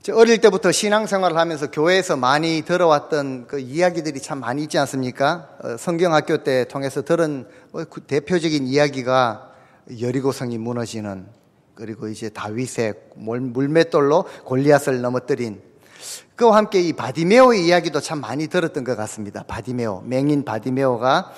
저 어릴 때부터 신앙생활을 하면서 교회에서 많이 들어왔던 그 이야기들이 참 많이 있지 않습니까? 성경학교 때 통해서 들은 대표적인 이야기가 여리고성이 무너지는, 그리고 이제 다윗의 물맷돌로 골리앗을 넘어뜨린, 그와 함께 이 바디메오의 이야기도 참 많이 들었던 것 같습니다. 바디메오, 맹인 바디메오가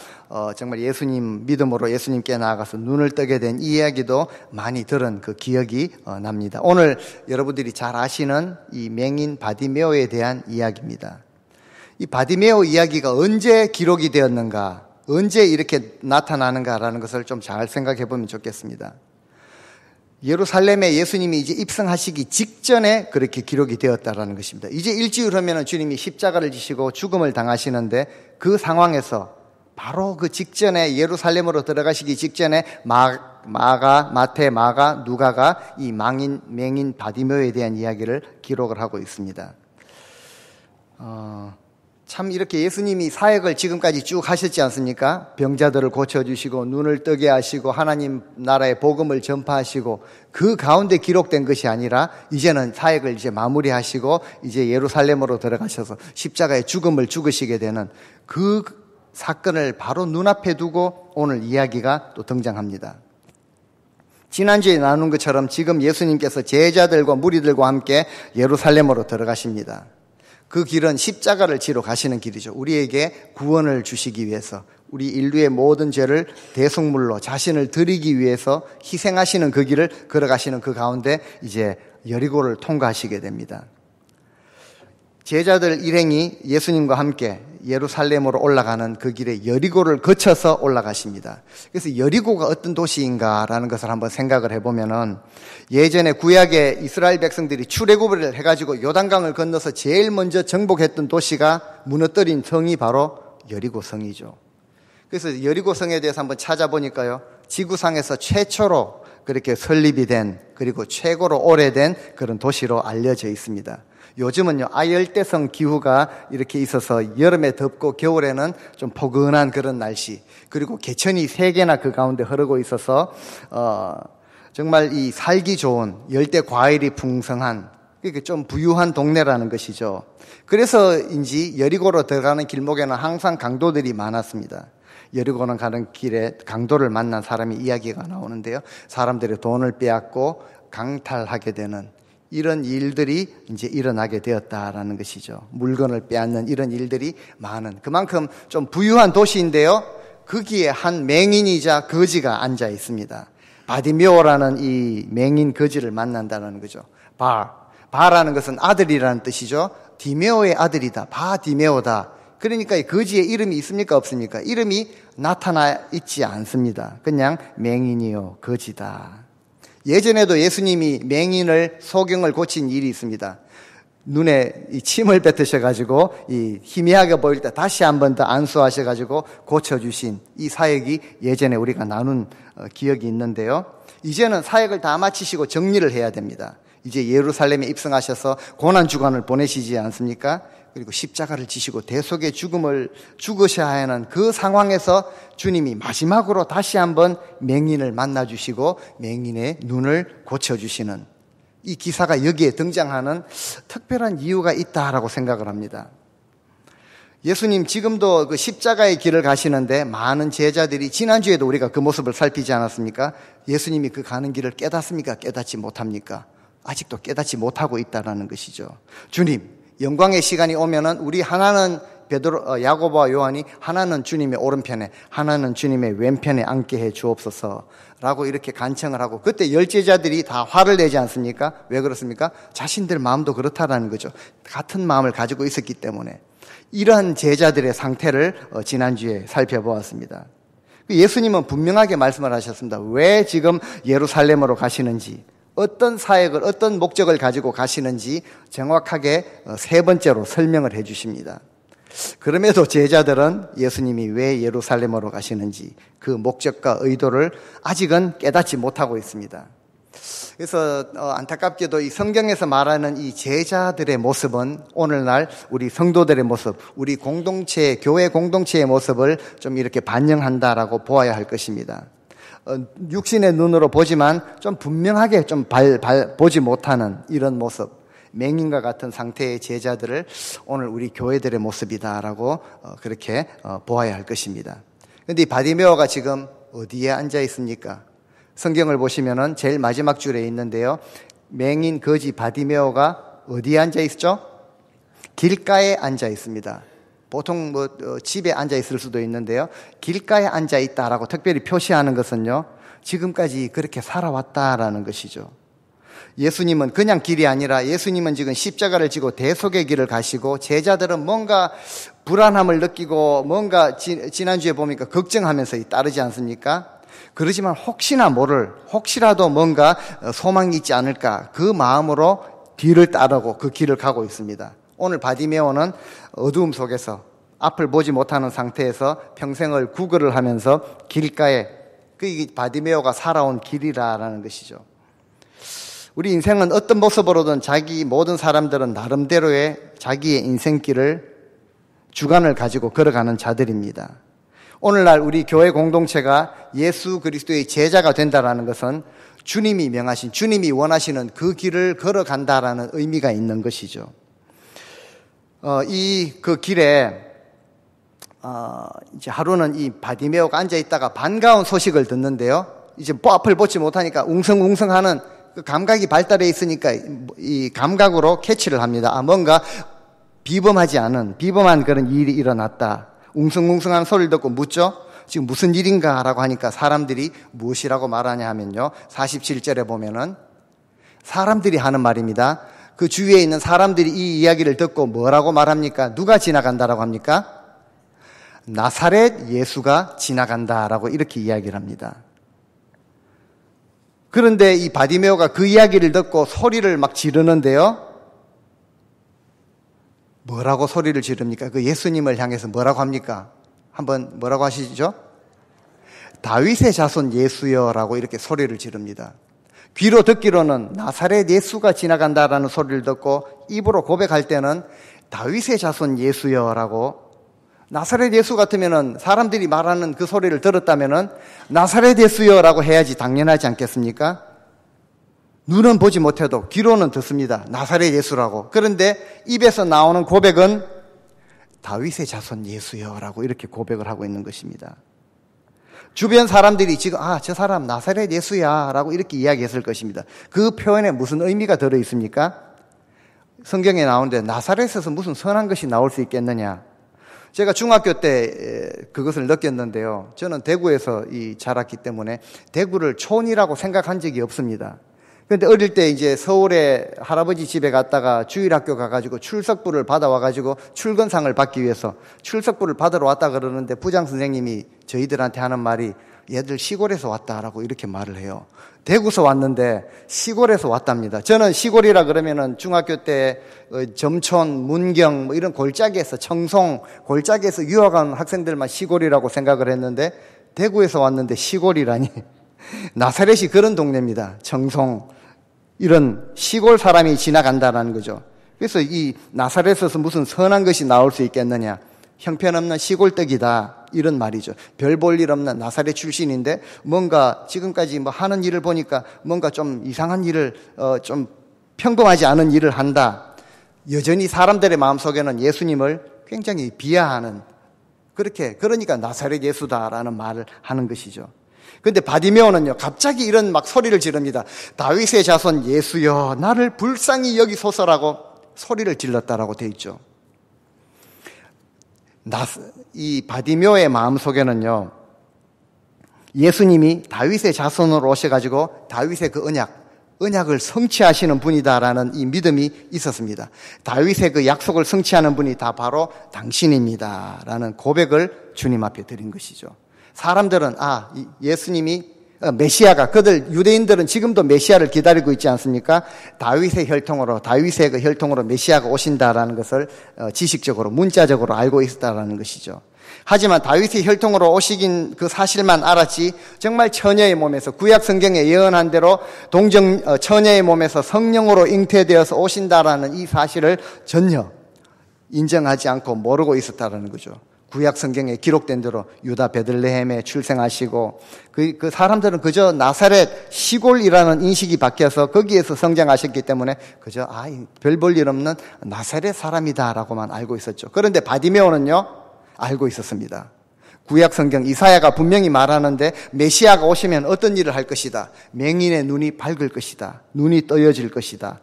정말 예수님 믿음으로 예수님께 나아가서 눈을 뜨게 된 이 이야기도 많이 들은 그 기억이 납니다. 오늘 여러분들이 잘 아시는 이 맹인 바디메오에 대한 이야기입니다. 이 바디메오 이야기가 언제 기록이 되었는가, 언제 이렇게 나타나는가라는 것을 좀 잘 생각해 보면 좋겠습니다. 예루살렘에 예수님이 이제 입성하시기 직전에 그렇게 기록이 되었다라는 것입니다. 이제 일주일 후면 주님이 십자가를 지시고 죽음을 당하시는데, 그 상황에서 바로 그 직전에, 예루살렘으로 들어가시기 직전에 마태, 마가, 누가가 이 맹인 바디메오에 대한 이야기를 기록을 하고 있습니다. 참 이렇게 예수님이 사역을 지금까지 쭉 하셨지 않습니까? 병자들을 고쳐주시고 눈을 뜨게 하시고 하나님 나라의 복음을 전파하시고, 그 가운데 기록된 것이 아니라 이제는 사역을 이제 마무리하시고 이제 예루살렘으로 들어가셔서 십자가의 죽음을 죽으시게 되는 그 사건을 바로 눈앞에 두고 오늘 이야기가 또 등장합니다. 지난주에 나눈 것처럼 지금 예수님께서 제자들과 무리들과 함께 예루살렘으로 들어가십니다. 그 길은 십자가를 지러 가시는 길이죠. 우리에게 구원을 주시기 위해서, 우리 인류의 모든 죄를 대속물로 자신을 드리기 위해서 희생하시는 그 길을 걸어가시는 그 가운데 이제 여리고를 통과하시게 됩니다. 제자들 일행이 예수님과 함께 예루살렘으로 올라가는 그 길에 여리고를 거쳐서 올라가십니다. 그래서 여리고가 어떤 도시인가라는 것을 한번 생각을 해보면은, 예전에 구약의 이스라엘 백성들이 출애굽을 해가지고 요단강을 건너서 제일 먼저 정복했던 도시가, 무너뜨린 성이 바로 여리고성이죠. 그래서 여리고성에 대해서 한번 찾아보니까요, 지구상에서 최초로 그렇게 설립이 된, 그리고 최고로 오래된 그런 도시로 알려져 있습니다. 요즘은요, 아열대성 기후가 이렇게 있어서 여름에 덥고 겨울에는 좀 포근한 그런 날씨, 그리고 개천이 3개나 그 가운데 흐르고 있어서 정말 이 살기 좋은, 열대 과일이 풍성한, 그러니까 좀 부유한 동네라는 것이죠. 그래서인지 여리고로 들어가는 길목에는 항상 강도들이 많았습니다. 여리고는 가는 길에 강도를 만난 사람이 이야기가 나오는데요, 사람들의 돈을 빼앗고 강탈하게 되는 이런 일들이 이제 일어나게 되었다라는 것이죠. 물건을 빼앗는 이런 일들이 많은, 그만큼 좀 부유한 도시인데요, 거기에 한 맹인이자 거지가 앉아 있습니다. 바디메오라는 이 맹인 거지를 만난다는 거죠. 바라는 것은 아들이라는 뜻이죠. 디메오의 아들이다, 바디메오다. 그러니까 이 거지의 이름이 있습니까, 없습니까? 이름이 나타나 있지 않습니다. 그냥 맹인이요, 거지다. 예전에도 예수님이 맹인을, 소경을 고친 일이 있습니다. 눈에 이 침을 뱉으셔가지고 이 희미하게 보일 때 다시 한 번 더 안수하셔가지고 고쳐주신 이 사역이 예전에 우리가 나눈 기억이 있는데요, 이제는 사역을 다 마치시고 정리를 해야 됩니다. 이제 예루살렘에 입성하셔서 고난주간을 보내시지 않습니까? 그리고 십자가를 지시고 대속의 죽음을 죽으셔야 하는 그 상황에서 주님이 마지막으로 다시 한번 맹인을 만나주시고 맹인의 눈을 고쳐주시는 이 기사가 여기에 등장하는 특별한 이유가 있다라고 생각을 합니다. 예수님 지금도 그 십자가의 길을 가시는데 많은 제자들이, 지난주에도 우리가 그 모습을 살피지 않았습니까? 예수님이 그 가는 길을 깨닫습니까? 깨닫지 못합니까? 아직도 깨닫지 못하고 있다는 것이죠. 주님, 영광의 시간이 오면은 우리 하나는 야고보와 요한이 하나는 주님의 오른편에, 하나는 주님의 왼편에 앉게 해 주옵소서라고 이렇게 간청을 하고, 그때 10제자들이 다 화를 내지 않습니까? 왜 그렇습니까? 자신들 마음도 그렇다라는 거죠. 같은 마음을 가지고 있었기 때문에. 이러한 제자들의 상태를 지난주에 살펴보았습니다. 예수님은 분명하게 말씀을 하셨습니다. 왜 지금 예루살렘으로 가시는지, 어떤 사역을, 어떤 목적을 가지고 가시는지 정확하게 3번째로 설명을 해 주십니다. 그럼에도 제자들은 예수님이 왜 예루살렘으로 가시는지 그 목적과 의도를 아직은 깨닫지 못하고 있습니다. 그래서 안타깝게도 이 성경에서 말하는 이 제자들의 모습은 오늘날 우리 성도들의 모습, 우리 공동체, 교회 공동체의 모습을 좀 이렇게 반영한다라고 보아야 할 것입니다. 육신의 눈으로 보지만 좀 분명하게 좀 보지 못하는 이런 모습, 맹인과 같은 상태의 제자들을 오늘 우리 교회들의 모습이다라고 그렇게 보아야 할 것입니다. 그런데 이 바디메오가 지금 어디에 앉아 있습니까? 성경을 보시면은 제일 마지막 줄에 있는데요. 맹인 거지 바디메오가 어디에 앉아 있죠? 길가에 앉아 있습니다. 보통 집에 앉아 있을 수도 있는데요. 길가에 앉아 있다라고 특별히 표시하는 것은요. 지금까지 그렇게 살아왔다라는 것이죠. 예수님은 그냥 길이 아니라 예수님은 지금 십자가를 지고 대속의 길을 가시고 제자들은 뭔가 불안함을 느끼고 뭔가 지난주에 보니까 걱정하면서 따르지 않습니까? 그러지만 혹시라도 뭔가 소망이 있지 않을까 그 마음으로 뒤를 따르고 그 길을 가고 있습니다. 오늘 바디메오는 어두움 속에서 앞을 보지 못하는 상태에서 평생을 구걸을 하면서 길가에 그 바디메오가 살아온 길이라는 것이죠. 우리 인생은 어떤 모습으로든 모든 사람들은 나름대로의 자기의 인생길을 주관을 가지고 걸어가는 자들입니다. 오늘날 우리 교회 공동체가 예수 그리스도의 제자가 된다는 것은 주님이 명하신, 주님이 원하시는 그 길을 걸어간다라는 의미가 있는 것이죠. 그 길에, 이제 하루는 이 바디메오가 앉아있다가 반가운 소식을 듣는데요. 이제 앞을 보지 못하니까 웅성웅성하는 그 감각이 발달해 있으니까 이 감각으로 캐치를 합니다. 뭔가 비범한 그런 일이 일어났다. 웅성웅성한 소리를 듣고 묻죠. 지금 무슨 일인가라고 하니까 사람들이 무엇이라고 말하냐 하면요. 47절에 보면은 사람들이 하는 말입니다. 그 주위에 있는 사람들이 이 이야기를 듣고 뭐라고 말합니까? 누가 지나간다라고 합니까? 나사렛 예수가 지나간다라고 이렇게 이야기를 합니다. 그런데 이 바디메오가 그 이야기를 듣고 소리를 막 지르는데요. 뭐라고 소리를 지릅니까? 그 예수님을 향해서 뭐라고 합니까? 한번 뭐라고 하시죠? 다윗의 자손 예수여라고 이렇게 소리를 지릅니다. 귀로 듣기로는 나사렛 예수가 지나간다라는 소리를 듣고 입으로 고백할 때는 다윗의 자손 예수여라고. 나사렛 예수 같으면은 사람들이 말하는 그 소리를 들었다면은 나사렛 예수여라고 해야지 당연하지 않겠습니까? 눈은 보지 못해도 귀로는 듣습니다. 나사렛 예수라고. 그런데 입에서 나오는 고백은 다윗의 자손 예수여라고 이렇게 고백을 하고 있는 것입니다. 주변 사람들이 지금 저 사람 나사렛 예수야라고 이렇게 이야기했을 것입니다. 그 표현에 무슨 의미가 들어 있습니까? 성경에 나오는데 나사렛에서 무슨 선한 것이 나올 수 있겠느냐? 제가 중학교 때 그것을 느꼈는데요. 저는 대구에서 자랐기 때문에 대구를 촌이라고 생각한 적이 없습니다. 그런데 어릴 때 이제 서울에 할아버지 집에 갔다가 주일학교 가가지고 출석부를 받아와가지고 출근상을 받기 위해서 출석부를 받으러 왔다 그러는데 부장 선생님이 저희들한테 하는 말이 얘들 시골에서 왔다라고 이렇게 말을 해요. 대구에서 왔는데 시골에서 왔답니다. 저는 시골이라 그러면은 중학교 때 점촌, 문경 이런 골짜기에서 청송, 골짜기에서 유학한 학생들만 시골이라고 생각을 했는데 대구에서 왔는데 시골이라니. 나사렛이 그런 동네입니다. 청송 이런 시골 사람이 지나간다라는 거죠. 그래서 이 나사렛에서 무슨 선한 것이 나올 수 있겠느냐. 형편없는 시골떡이다 이런 말이죠. 별 볼 일 없는 나사렛 출신인데 뭔가 지금까지 하는 일을 보니까 뭔가 좀 이상한 일을 좀 평범하지 않은 일을 한다. 여전히 사람들의 마음속에는 예수님을 굉장히 비하하는 그러니까 나사렛 예수다라는 말을 하는 것이죠. 그런데 바디메오는요 갑자기 이런 막 소리를 지릅니다. 다윗의 자손 예수여 나를 불쌍히 여기소서라고 소리를 질렀다라고 돼 있죠. 이 바디메오의 마음속에는요 예수님이 다윗의 자손으로 오셔가지고 다윗의 그 언약을 성취하시는 분이다라는 이 믿음이 있었습니다. 다윗의 그 약속을 성취하는 분이 다 바로 당신입니다라는 고백을 주님 앞에 드린 것이죠. 사람들은 예수님이 메시아가 유대인들은 지금도 메시아를 기다리고 있지 않습니까? 다윗의 그 혈통으로 메시아가 오신다라는 것을 지식적으로 문자적으로 알고 있었다라는 것이죠. 하지만 다윗의 혈통으로 오시긴 그 사실만 알았지 정말 처녀의 몸에서 구약 성경에 예언한 대로 처녀의 몸에서 성령으로 잉태되어서 오신다라는 이 사실을 전혀 인정하지 않고 모르고 있었다라는 거죠. 구약 성경에 기록된 대로 유다 베들레헴에 출생하시고 그 사람들은 그저 나사렛 시골이라는 인식이 바뀌어서 거기에서 성장하셨기 때문에 그저 별 볼 일 없는 나사렛 사람이다라고만 알고 있었죠. 그런데 바디메오는요 알고 있었습니다. 구약 성경 이사야가 분명히 말하는데 메시아가 오시면 어떤 일을 할 것이다. 맹인의 눈이 밝을 것이다. 눈이 떠여질 것이다.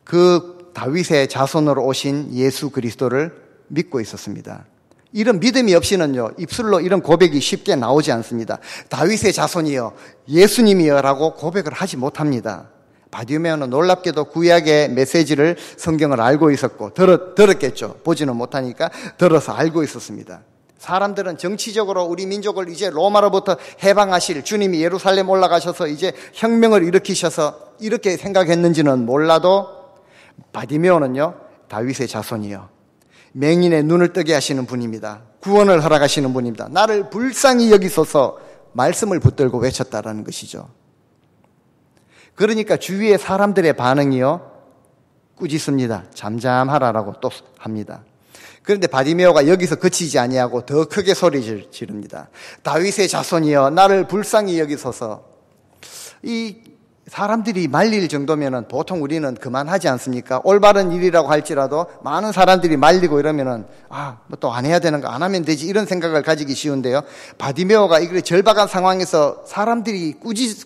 그 다윗의 자손으로 오신 예수 그리스도를 믿고 있었습니다. 이런 믿음이 없이는요 입술로 이런 고백이 쉽게 나오지 않습니다. 다윗의 자손이여 예수님이여 라고 고백을 하지 못합니다. 바디메오는 놀랍게도 구약의 메시지를 성경을 알고 있었고 들었겠죠. 보지는 못하니까 들어서 알고 있었습니다. 사람들은 정치적으로 우리 민족을 이제 로마로부터 해방하실 주님이 예루살렘 올라가셔서 이제 혁명을 일으키셔서 이렇게 생각했는지는 몰라도 바디메오는요 다윗의 자손이요 맹인의 눈을 뜨게 하시는 분입니다. 구원을 허락하시는 분입니다. 나를 불쌍히 여기소서 말씀을 붙들고 외쳤다라는 것이죠. 그러니까 주위의 사람들의 반응이요 꾸짖습니다. 잠잠하라라고 또 합니다. 그런데 바디메오가 여기서 그치지 아니하고 더 크게 소리 지릅니다. 다윗의 자손이여 나를 불쌍히 여기소서. 이 사람들이 말릴 정도면은 보통 우리는 그만하지 않습니까? 올바른 일이라고 할지라도 많은 사람들이 말리고 이러면은 뭐 또 안 해야 되는 거 안 하면 되지 이런 생각을 가지기 쉬운데요. 바디메오가 이 절박한 상황에서 사람들이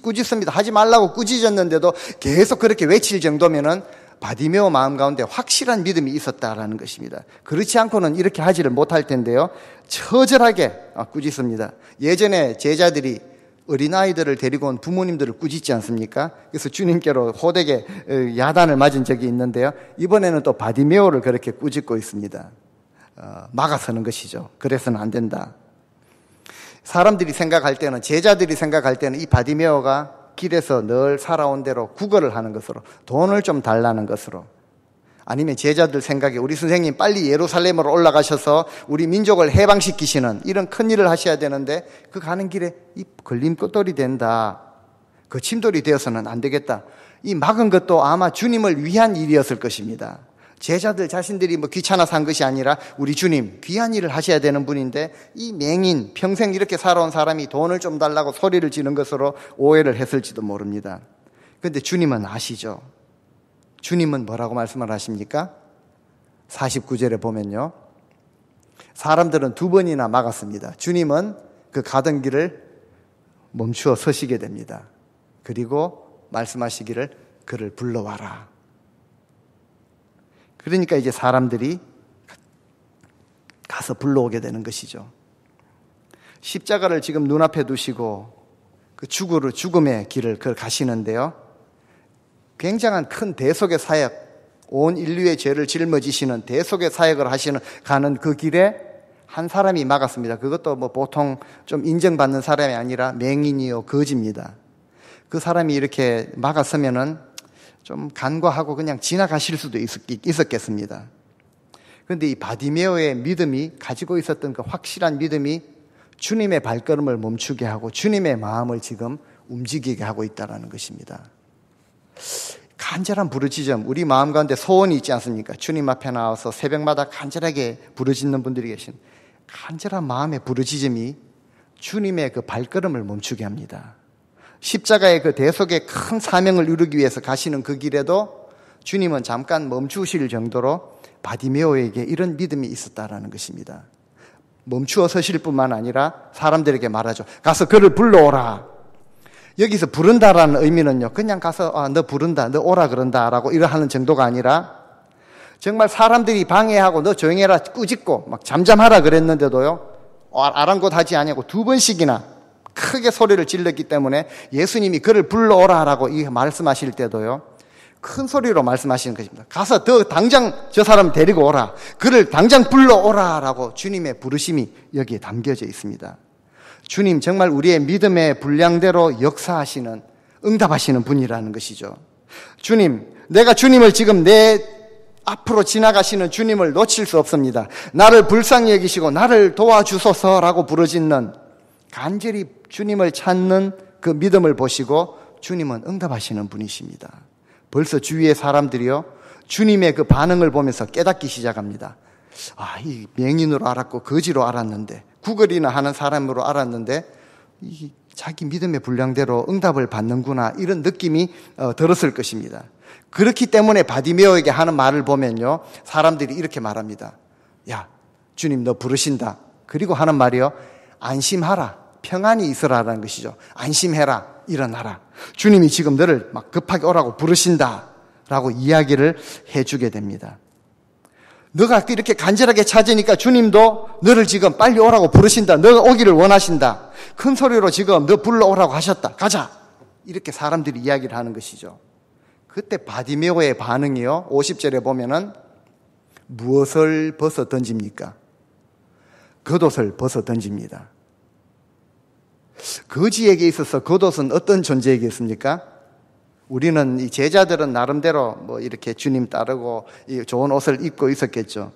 꾸짖습니다. 하지 말라고 꾸짖었는데도 계속 그렇게 외칠 정도면은 바디메오 마음 가운데 확실한 믿음이 있었다라는 것입니다. 그렇지 않고는 이렇게 하지를 못할 텐데요. 처절하게 꾸짖습니다. 예전에 제자들이 어린아이들을 데리고 온 부모님들을 꾸짖지 않습니까? 그래서 주님께로 호되게 야단을 맞은 적이 있는데요. 이번에는 또 바디메오를 그렇게 꾸짖고 있습니다. 막아서는 것이죠. 그래서는 안 된다. 사람들이 생각할 때는, 제자들이 생각할 때는 이 바디메오가 길에서 늘 살아온 대로 구걸을 하는 것으로, 돈을 좀 달라는 것으로, 아니면 제자들 생각에 우리 선생님 빨리 예루살렘으로 올라가셔서 우리 민족을 해방시키시는 이런 큰 일을 하셔야 되는데 그 가는 길에 이 걸림돌이 된다. 거침돌이 되어서는 안 되겠다. 이 막은 것도 아마 주님을 위한 일이었을 것입니다. 제자들 자신들이 귀찮아서 한 것이 아니라 우리 주님 귀한 일을 하셔야 되는 분인데 이 맹인 평생 이렇게 살아온 사람이 돈을 좀 달라고 소리를 지는 것으로 오해를 했을지도 모릅니다. 그런데 주님은 아시죠. 주님은 뭐라고 말씀을 하십니까? 49절에 보면요. 사람들은 2번이나 막았습니다. 주님은 그 가던 길을 멈추어 서시게 됩니다. 그리고 말씀하시기를 그를 불러와라. 그러니까 이제 사람들이 가서 불러오게 되는 것이죠. 십자가를 지금 눈앞에 두시고 그 죽음의 길을 가시는데요. 굉장한 큰 대속의 사역, 온 인류의 죄를 짊어지시는 대속의 사역을 가는 그 길에 한 사람이 막았습니다. 그것도 보통 좀 인정받는 사람이 아니라 맹인이요 거지입니다. 그 사람이 이렇게 막았으면은 좀 간과하고 그냥 지나가실 수도 있었겠습니다. 그런데 이 바디메오의 믿음이, 가지고 있었던 그 확실한 믿음이 주님의 발걸음을 멈추게 하고 주님의 마음을 지금 움직이게 하고 있다는 것입니다. 간절한 부르짖음, 우리 마음 가운데 소원이 있지 않습니까? 주님 앞에 나와서 새벽마다 간절하게 부르짖는 분들이 계신 간절한 마음의 부르짖음이 주님의 그 발걸음을 멈추게 합니다. 십자가의 그 대속의 큰 사명을 이루기 위해서 가시는 그 길에도 주님은 잠깐 멈추실 정도로 바디메오에게 이런 믿음이 있었다라는 것입니다. 멈추어 서실 뿐만 아니라 사람들에게 말하죠. 가서 그를 불러오라. 여기서 부른다라는 의미는요, 그냥 가서 너 부른다, 너 오라 그런다라고 이러하는 정도가 아니라 정말 사람들이 방해하고 너 조용해라 꾸짖고 막 잠잠하라 그랬는데도요, 아랑곳하지 아니하고 2번씩이나 크게 소리를 질렀기 때문에 예수님이 그를 불러오라라고 말씀하실 때도요, 큰 소리로 말씀하시는 것입니다. 가서 당장 저 사람 데리고 오라. 그를 당장 불러오라라고 주님의 부르심이 여기에 담겨져 있습니다. 주님 정말 우리의 믿음의 분량대로 역사하시는, 응답하시는 분이라는 것이죠. 주님, 내가 주님을 지금 내 앞으로 지나가시는 주님을 놓칠 수 없습니다. 나를 불쌍히 여기시고 나를 도와주소서라고 부르짖는, 간절히 주님을 찾는 그 믿음을 보시고 주님은 응답하시는 분이십니다. 벌써 주위의 사람들이요, 주님의 그 반응을 보면서 깨닫기 시작합니다. 이 맹인으로 알았고 거지로 알았는데, 구걸이나 하는 사람으로 알았는데 자기 믿음의 분량대로 응답을 받는구나, 이런 느낌이 들었을 것입니다. 그렇기 때문에 바디메오에게 하는 말을 보면요, 사람들이 이렇게 말합니다. 야, 주님 너 부르신다. 그리고 하는 말이요, 안심하라, 평안이 있으라라는 것이죠. 안심해라, 일어나라. 주님이 지금 너를 막 급하게 오라고 부르신다 라고 이야기를 해주게 됩니다. 너가 이렇게 간절하게 찾으니까 주님도 너를 지금 빨리 오라고 부르신다. 너가 오기를 원하신다. 큰 소리로 지금 너 불러오라고 하셨다. 가자. 이렇게 사람들이 이야기를 하는 것이죠. 그때 바디메오의 반응이요, 50절에 보면은 무엇을 벗어 던집니까? 겉옷을 벗어 던집니다. 거지에게 있어서 겉옷은 어떤 존재이겠습니까? 우리는, 이 제자들은 나름대로 뭐 이렇게 주님 따르고 좋은 옷을 입고 있었겠죠.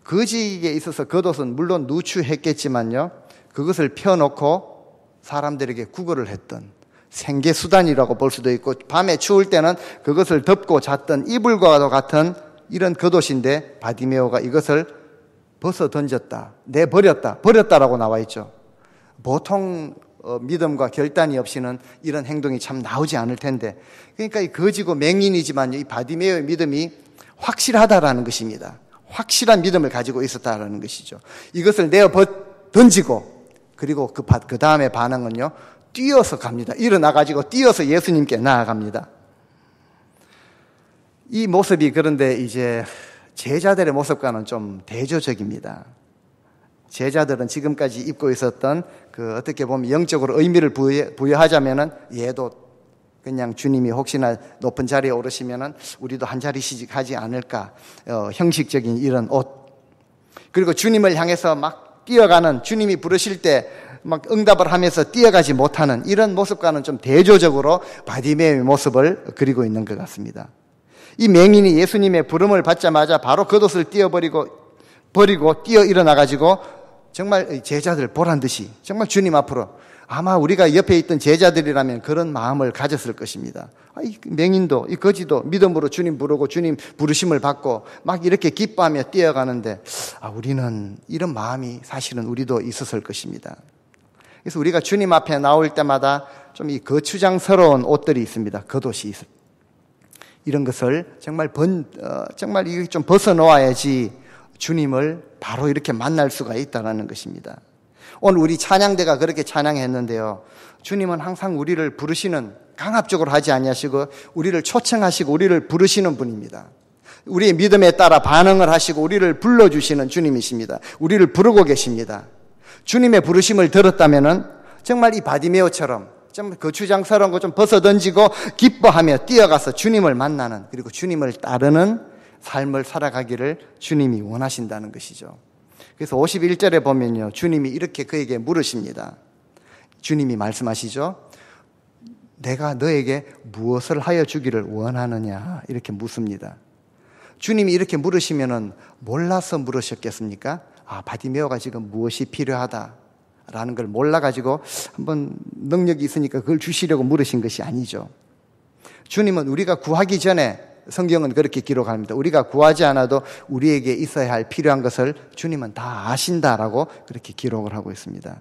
거지에게 있어서 겉옷은 물론 누추했겠지만요, 그것을 펴놓고 사람들에게 구걸을 했던 생계수단이라고 볼 수도 있고, 밤에 추울 때는 그것을 덮고 잤던 이불과도 같은 이런 겉옷인데, 바디메오가 이것을 벗어 던졌다, 버렸다라고 나와 있죠. 보통 믿음과 결단이 없이는 이런 행동이 참 나오지 않을 텐데, 그러니까 이 거지고 맹인이지만 이 바디메오의 믿음이 확실하다라는 것입니다. 확실한 믿음을 가지고 있었다라는 것이죠. 이것을 내어 던지고, 그리고 그 다음에 반응은요, 뛰어서 갑니다. 일어나가지고 뛰어서 예수님께 나아갑니다. 이 모습이 그런데 이제 제자들의 모습과는 좀 대조적입니다. 제자들은 지금까지 입고 있었던 어떻게 보면 영적으로 의미를 부여하자면은, 얘도 그냥 주님이 혹시나 높은 자리에 오르시면은 우리도 한 자리씩 하지 않을까, 형식적인 이런 옷. 그리고 주님을 향해서 막 뛰어가는, 주님이 부르실 때 막 응답을 하면서 뛰어가지 못하는 이런 모습과는 좀 대조적으로 바디메오의 모습을 그리고 있는 것 같습니다. 이 맹인이 예수님의 부름을 받자마자 바로 겉옷을 버리고 뛰어 일어나가지고 정말 제자들 보란 듯이 정말 주님 앞으로, 아마 우리가 옆에 있던 제자들이라면 그런 마음을 가졌을 것입니다. 이 맹인도, 이 거지도 믿음으로 주님 부르고 주님 부르심을 받고 막 이렇게 기뻐하며 뛰어가는데, 우리는 이런 마음이 사실은 우리도 있었을 것입니다. 그래서 우리가 주님 앞에 나올 때마다 좀 이 거추장스러운 옷들이 있습니다. 겉옷이 있습니다. 이런 것을 정말 이게 좀 벗어놓아야지 주님을 바로 이렇게 만날 수가 있다는 것입니다. 오늘 우리 찬양대가 그렇게 찬양했는데요, 주님은 항상 우리를 부르시는, 강압적으로 하지 아니하시고 우리를 초청하시고 우리를 부르시는 분입니다. 우리의 믿음에 따라 반응을 하시고 우리를 불러주시는 주님이십니다. 우리를 부르고 계십니다. 주님의 부르심을 들었다면은 정말 이 바디메오처럼 좀 거추장스러운 거 좀 벗어던지고 기뻐하며 뛰어가서 주님을 만나는, 그리고 주님을 따르는 삶을 살아가기를 주님이 원하신다는 것이죠. 그래서 51절에 보면요, 주님이 이렇게 그에게 물으십니다. 주님이 말씀하시죠. 내가 너에게 무엇을 하여 주기를 원하느냐, 이렇게 묻습니다. 주님이 이렇게 물으시면은 몰라서 물으셨겠습니까? 바디메오가 지금 무엇이 필요하다라는 걸 몰라가지고 한번 능력이 있으니까 그걸 주시려고 물으신 것이 아니죠. 주님은 우리가 구하기 전에, 성경은 그렇게 기록합니다. 우리가 구하지 않아도 우리에게 있어야 할 필요한 것을 주님은 다 아신다라고 그렇게 기록을 하고 있습니다.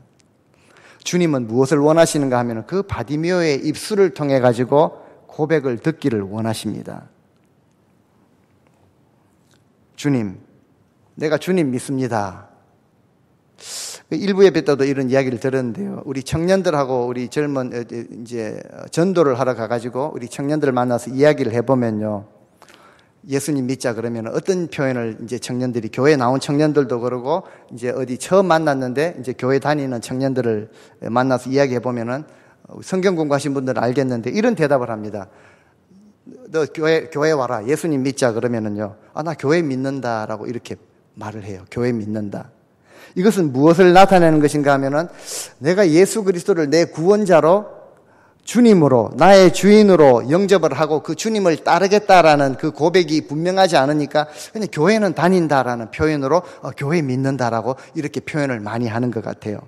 주님은 무엇을 원하시는가 하면 그 바디메오의 입술을 통해 가지고 고백을 듣기를 원하십니다. 주님, 내가 주님 믿습니다. 일부 예배 때도 이런 이야기를 들었는데요, 우리 청년들하고 우리 젊은 이제 전도를 하러 가가지고 우리 청년들을 만나서 이야기를 해보면요, 예수님 믿자 그러면 어떤 표현을 이제 청년들이, 교회 나온 청년들도 그러고 이제 어디 처음 만났는데 이제 교회 다니는 청년들을 만나서 이야기해 보면은, 성경 공부하신 분들은 알겠는데 이런 대답을 합니다. 너 교회 와라, 예수님 믿자 그러면은요, 나 교회 믿는다라고 이렇게 말을 해요. 교회 믿는다. 이것은 무엇을 나타내는 것인가 하면은, 내가 예수 그리스도를 내 구원자로, 주님으로, 나의 주인으로 영접을 하고 그 주님을 따르겠다라는 그 고백이 분명하지 않으니까 그냥 교회는 다닌다라는 표현으로 교회 믿는다라고 이렇게 표현을 많이 하는 것 같아요.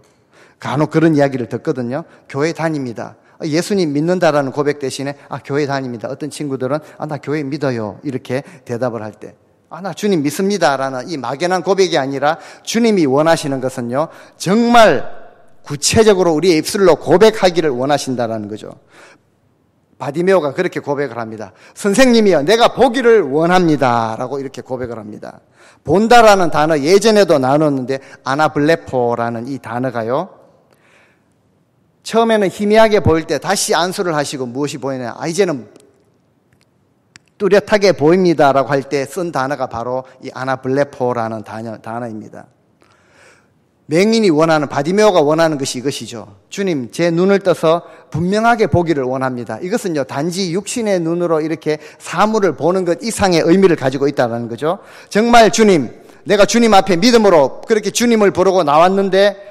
간혹 그런 이야기를 듣거든요. 교회 다닙니다. 예수님 믿는다라는 고백 대신에 교회 다닙니다. 어떤 친구들은 나 교회 믿어요, 이렇게 대답을 할 때, 나 주님 믿습니다라는 이 막연한 고백이 아니라 주님이 원하시는 것은요, 정말 구체적으로 우리의 입술로 고백하기를 원하신다라는 거죠. 바디메오가 그렇게 고백을 합니다. 선생님이여, 내가 보기를 원합니다 라고 이렇게 고백을 합니다. 본다라는 단어 예전에도 나눴는데 아나블레포라는 이 단어가요, 처음에는 희미하게 보일 때 다시 안수를 하시고 무엇이 보이냐, 이제는 뚜렷하게 보입니다라고 할 때 쓴 단어가 바로 이 아나블레포라는 단어입니다. 맹인이 원하는, 바디메오가 원하는 것이 이것이죠. 주님, 제 눈을 떠서 분명하게 보기를 원합니다. 이것은요, 단지 육신의 눈으로 이렇게 사물을 보는 것 이상의 의미를 가지고 있다는 거죠. 정말 주님, 내가 주님 앞에 믿음으로 그렇게 주님을 부르고 나왔는데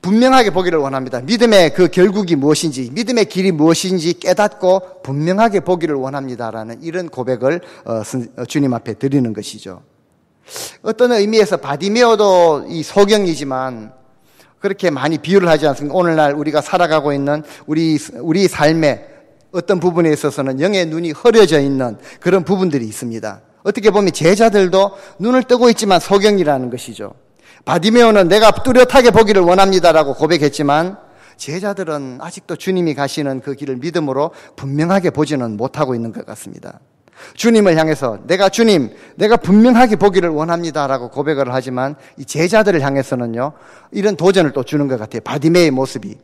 분명하게 보기를 원합니다. 믿음의 그 결국이 무엇인지, 믿음의 길이 무엇인지 깨닫고 분명하게 보기를 원합니다라는 이런 고백을 주님 앞에 드리는 것이죠. 어떤 의미에서 바디메오도 이 소경이지만 그렇게 많이 비유를 하지 않습니까? 오늘날 우리가 살아가고 있는 우리 삶의 어떤 부분에 있어서는 영의 눈이 흐려져 있는 그런 부분들이 있습니다. 어떻게 보면 제자들도 눈을 뜨고 있지만 소경이라는 것이죠. 바디메오는 내가 뚜렷하게 보기를 원합니다라고 고백했지만 제자들은 아직도 주님이 가시는 그 길을 믿음으로 분명하게 보지는 못하고 있는 것 같습니다. 주님을 향해서 내가 분명하게 보기를 원합니다라고 고백을 하지만 이 제자들을 향해서는요, 이런 도전을 또 주는 것 같아요. 바디메오의 모습이.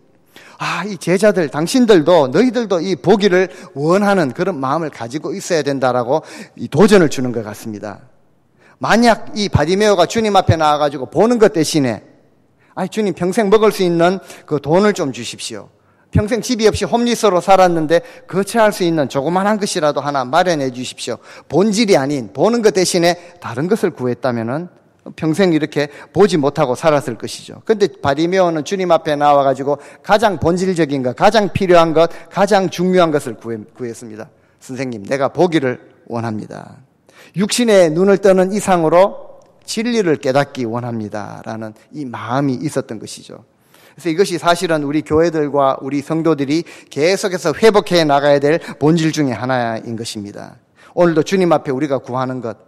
이 제자들, 당신들도, 너희들도 이 보기를 원하는 그런 마음을 가지고 있어야 된다라고 이 도전을 주는 것 같습니다. 만약 이 바디메오가 주님 앞에 나와가지고 보는 것 대신에, 주님 평생 먹을 수 있는 그 돈을 좀 주십시오. 평생 집이 없이 홈리스로 살았는데 거처할 수 있는 조그만한 것이라도 하나 마련해 주십시오. 본질이 아닌 보는 것 대신에 다른 것을 구했다면은 평생 이렇게 보지 못하고 살았을 것이죠. 그런데 바디메오는 주님 앞에 나와가지고 가장 본질적인 것, 가장 필요한 것, 가장 중요한 것을 구했습니다. 선생님, 내가 보기를 원합니다. 육신의 눈을 뜨는 이상으로 진리를 깨닫기 원합니다라는 이 마음이 있었던 것이죠. 그래서 이것이 사실은 우리 교회들과 우리 성도들이 계속해서 회복해 나가야 될 본질 중에 하나인 것입니다. 오늘도 주님 앞에 우리가 구하는 것,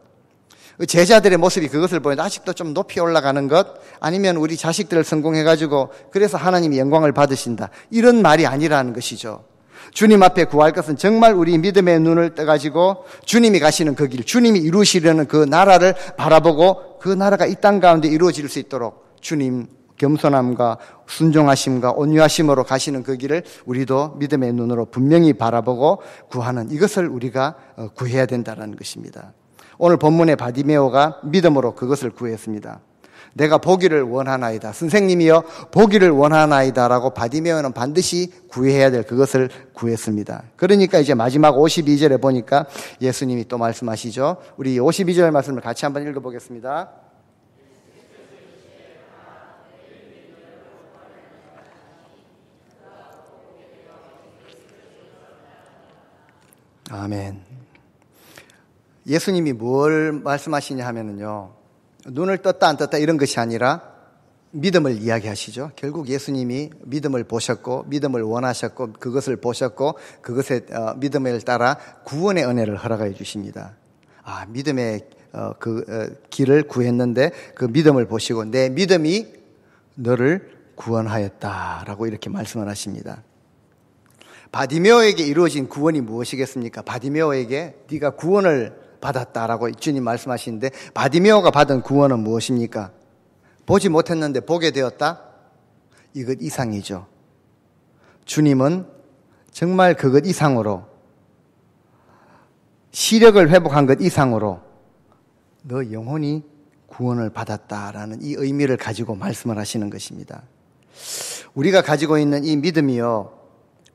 제자들의 모습이 그것을 보여도 아직도 좀 높이 올라가는 것, 아니면 우리 자식들을 성공해가지고 그래서 하나님이 영광을 받으신다, 이런 말이 아니라는 것이죠. 주님 앞에 구할 것은 정말 우리 믿음의 눈을 떠가지고 주님이 가시는 그 길, 주님이 이루시려는 그 나라를 바라보고 그 나라가 이 땅 가운데 이루어질 수 있도록 주님 겸손함과 순종하심과 온유하심으로 가시는 그 길을 우리도 믿음의 눈으로 분명히 바라보고 구하는, 이것을 우리가 구해야 된다는 것입니다. 오늘 본문의 바디메오가 믿음으로 그것을 구했습니다. 내가 보기를 원하나이다. 선생님이여, 보기를 원하나이다 라고 바디메오는 반드시 구해야 될 그것을 구했습니다. 그러니까 이제 마지막 52절에 보니까 예수님이 또 말씀하시죠. 우리 52절 말씀을 같이 한번 읽어보겠습니다. 아멘. 예수님이 뭘 말씀하시냐 하면은요, 눈을 떴다 안 떴다 이런 것이 아니라 믿음을 이야기하시죠. 결국 예수님이 믿음을 보셨고 믿음을 원하셨고 그것을 보셨고 그것의 믿음을 따라 구원의 은혜를 허락해 주십니다. 믿음의 길을 구했는데 그 믿음을 보시고 내 믿음이 너를 구원하였다라고 이렇게 말씀을 하십니다. 바디메오에게 이루어진 구원이 무엇이겠습니까? 바디메오에게 네가 구원을 받았다라고 주님 말씀하시는데 바디메오가 받은 구원은 무엇입니까? 보지 못했는데 보게 되었다? 이것 이상이죠. 주님은 정말 그것 이상으로, 시력을 회복한 것 이상으로 너 영혼이 구원을 받았다라는 이 의미를 가지고 말씀을 하시는 것입니다. 우리가 가지고 있는 이 믿음이요,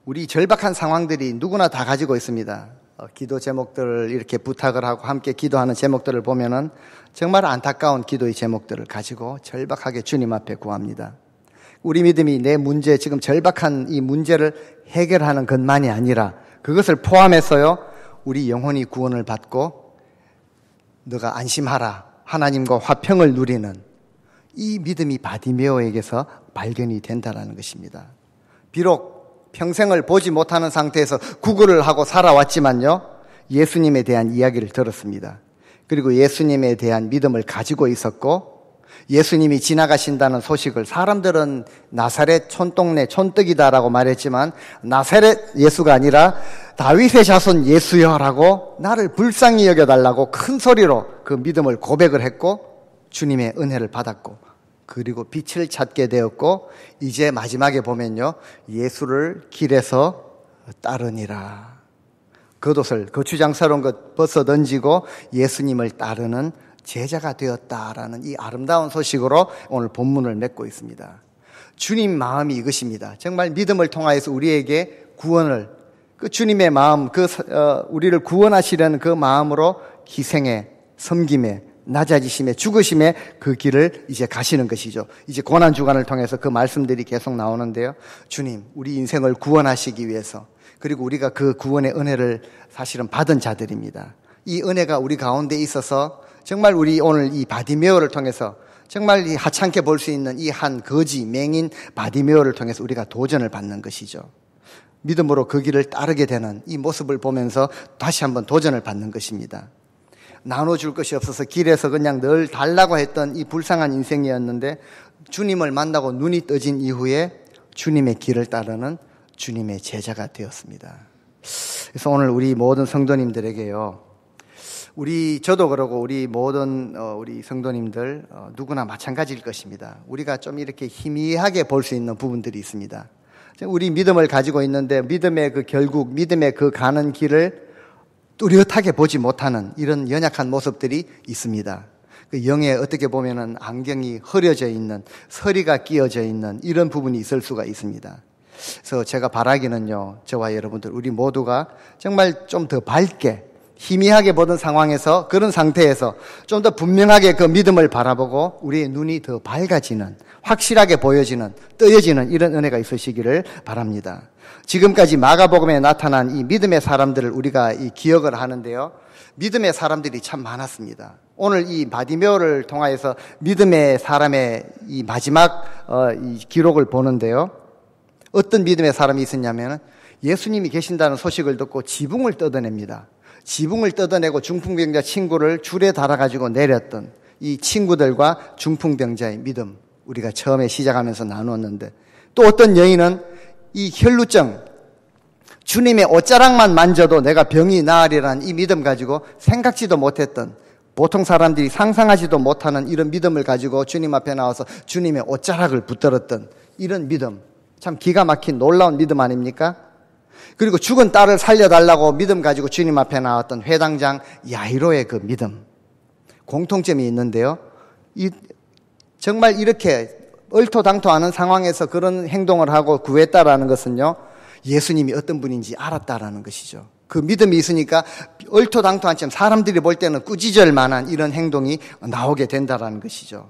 우리 절박한 상황들이 누구나 다 가지고 있습니다. 기도 제목들을 이렇게 부탁을 하고 함께 기도하는 제목들을 보면은 정말 안타까운 기도의 제목들을 가지고 절박하게 주님 앞에 구합니다. 우리 믿음이 내 문제, 지금 절박한 이 문제를 해결하는 것만이 아니라 그것을 포함해서요, 우리 영혼이 구원을 받고 너가 안심하라, 하나님과 화평을 누리는 이 믿음이 바디메오에게서 발견이 된다는 것입니다. 비록 평생을 보지 못하는 상태에서 구걸을 하고 살아왔지만요, 예수님에 대한 이야기를 들었습니다. 그리고 예수님에 대한 믿음을 가지고 있었고, 예수님이 지나가신다는 소식을 사람들은 나사렛 촌동네 촌뜨기다라고 말했지만, 나사렛 예수가 아니라 다윗의 자손 예수여라고 나를 불쌍히 여겨달라고 큰 소리로 그 믿음을 고백을 했고, 주님의 은혜를 받았고, 그리고 빛을 찾게 되었고, 이제 마지막에 보면요, 예수를 길에서 따르니라. 겉옷을, 거추장스러운 것 벗어 던지고 예수님을 따르는 제자가 되었다라는 이 아름다운 소식으로 오늘 본문을 맺고 있습니다. 주님 마음이 이것입니다. 정말 믿음을 통하여서 우리에게 구원을, 그 주님의 마음, 우리를 구원하시려는 그 마음으로 희생에, 섬김에, 낮아지심에, 죽으심에 그 길을 이제 가시는 것이죠. 이제 고난주간을 통해서 그 말씀들이 계속 나오는데요. 주님, 우리 인생을 구원하시기 위해서, 그리고 우리가 그 구원의 은혜를 사실은 받은 자들입니다. 이 은혜가 우리 가운데 있어서 정말 우리 오늘 이 바디메오를 통해서 정말 이 하찮게 볼 수 있는 이 한 거지 맹인 바디메오를 통해서 우리가 도전을 받는 것이죠. 믿음으로 그 길을 따르게 되는 이 모습을 보면서 다시 한번 도전을 받는 것입니다. 나눠줄 것이 없어서 길에서 그냥 늘 달라고 했던 이 불쌍한 인생이었는데, 주님을 만나고 눈이 떠진 이후에 주님의 길을 따르는 주님의 제자가 되었습니다. 그래서 오늘 우리 모든 성도님들에게요, 저도 그러고 우리 모든 우리 성도님들 누구나 마찬가지일 것입니다. 우리가 좀 이렇게 희미하게 볼 수 있는 부분들이 있습니다. 우리 믿음을 가지고 있는데 믿음의 그 결국, 믿음의 그 가는 길을 뚜렷하게 보지 못하는 이런 연약한 모습들이 있습니다. 그 영에 어떻게 보면은 안경이 흐려져 있는, 서리가 끼어져 있는 이런 부분이 있을 수가 있습니다. 그래서 제가 바라기는요, 저와 여러분들 우리 모두가 정말 좀 더 밝게, 희미하게 보던 상황에서, 그런 상태에서 좀 더 분명하게 그 믿음을 바라보고 우리의 눈이 더 밝아지는, 확실하게 보여지는, 뜨여지는 이런 은혜가 있으시기를 바랍니다. 지금까지 마가복음에 나타난 이 믿음의 사람들을 우리가 이 기억을 하는데요, 믿음의 사람들이 참 많았습니다. 오늘 이 바디메오를 통하여서 믿음의 사람의 이 마지막 이 기록을 보는데요, 어떤 믿음의 사람이 있었냐면 예수님이 계신다는 소식을 듣고 지붕을 뜯어냅니다. 지붕을 뜯어내고 중풍병자 친구를 줄에 달아가지고 내렸던 이 친구들과 중풍병자의 믿음, 우리가 처음에 시작하면서 나누었는데, 또 어떤 여인은 이 혈루증, 주님의 옷자락만 만져도 내가 병이 나으리라는 이 믿음 가지고 생각지도 못했던, 보통 사람들이 상상하지도 못하는 이런 믿음을 가지고 주님 앞에 나와서 주님의 옷자락을 붙들었던 이런 믿음, 참 기가 막힌 놀라운 믿음 아닙니까? 그리고 죽은 딸을 살려달라고 믿음 가지고 주님 앞에 나왔던 회당장 야이로의 그 믿음, 공통점이 있는데요, 정말 이렇게 얼토당토하는 상황에서 그런 행동을 하고 구했다라는 것은요, 예수님이 어떤 분인지 알았다라는 것이죠. 그 믿음이 있으니까 얼토당토한 사람들이 볼 때는 꾸짖을 만한 이런 행동이 나오게 된다라는 것이죠.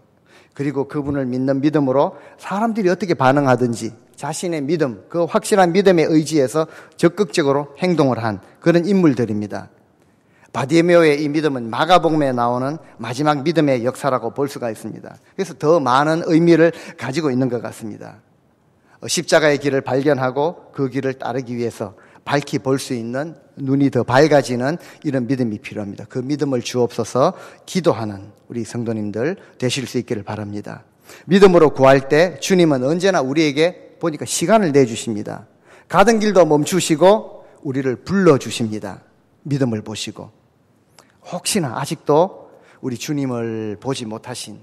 그리고 그분을 믿는 믿음으로 사람들이 어떻게 반응하든지 자신의 믿음, 그 확실한 믿음의 의지에서 적극적으로 행동을 한 그런 인물들입니다. 바디메오의 이 믿음은 마가복음에 나오는 마지막 믿음의 역사라고 볼 수가 있습니다. 그래서 더 많은 의미를 가지고 있는 것 같습니다. 십자가의 길을 발견하고 그 길을 따르기 위해서 밝히 볼 수 있는, 눈이 더 밝아지는 이런 믿음이 필요합니다. 그 믿음을 주옵소서 기도하는 우리 성도님들 되실 수 있기를 바랍니다. 믿음으로 구할 때 주님은 언제나 우리에게 보니까 시간을 내주십니다. 가던 길도 멈추시고 우리를 불러주십니다. 믿음을 보시고, 혹시나 아직도 우리 주님을 보지 못하신,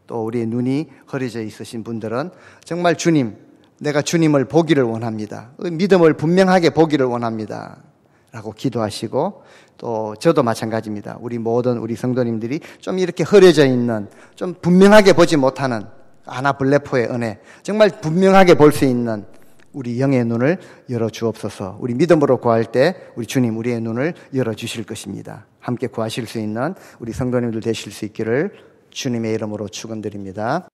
또 우리의 눈이 흐려져 있으신 분들은 정말 주님, 내가 주님을 보기를 원합니다. 믿음을 분명하게 보기를 원합니다. 라고 기도하시고, 또 저도 마찬가지입니다. 우리 모든 우리 성도님들이 좀 이렇게 흐려져 있는, 좀 분명하게 보지 못하는 아나블레포의 은혜, 정말 분명하게 볼 수 있는 우리 영의 눈을 열어주옵소서. 우리 믿음으로 구할 때 우리 주님 우리의 눈을 열어주실 것입니다. 함께 구하실 수 있는 우리 성도님들 되실 수 있기를 주님의 이름으로 축원드립니다.